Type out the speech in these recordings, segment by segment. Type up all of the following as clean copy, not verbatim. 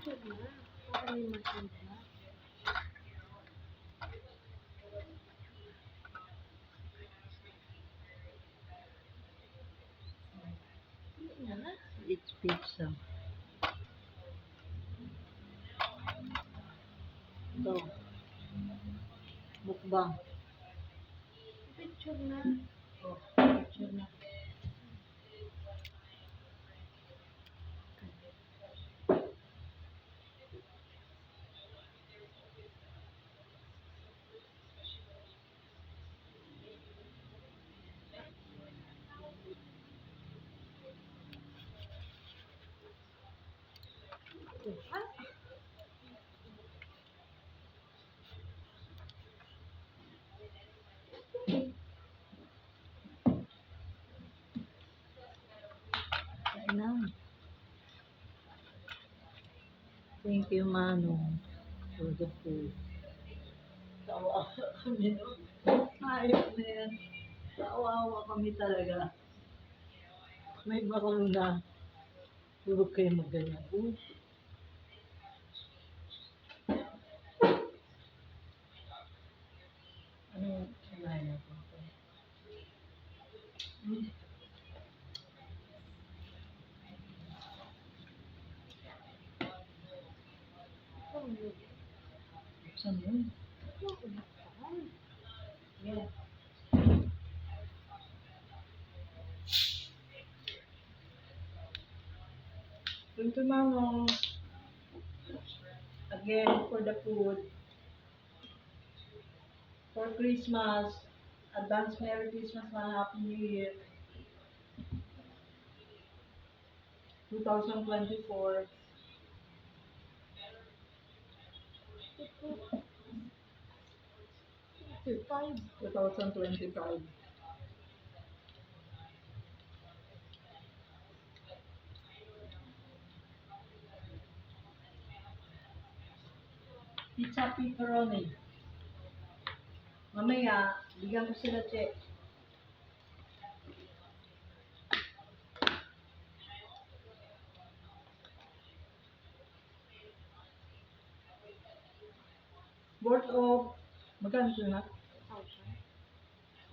Picture na. Para may maganda. It's pizza. Ito. Mukbang. Picture na. Oh, picture na. Ah, Kain na. Thank you, Manong, for the food. Tawa kami nun. Ayok na yan. Tawa kami talaga. May bakal na. Huwag kayo magganyan. Uy. Ano yung kinain natin? oh, no. Buksan yun. Yeah. Thank you, Manong. Again, for the food. For Christmas. Advance Merry Christmas and Happy New Year. 2024. 2025. Pizza pepperoni. Mamaya, bigyan ko sila check. Worth of, magkano ito na?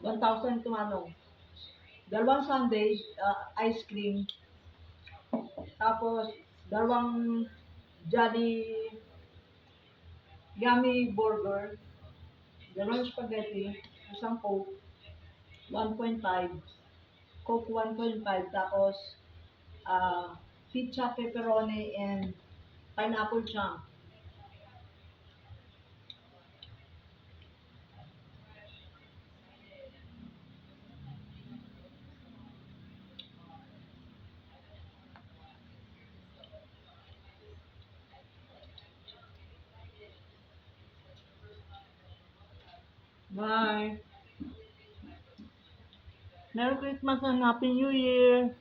1,000 to Manong. Dalawang sundae, ice cream. Tapos, dalawang Johnny Yummy Burger. Dalawang spaghetti. Isang Coke. 1.5. Coke 1.5. Tapos, pizza pepperoni and pineapple chunk. Bye! Merry Christmas and Happy New Year!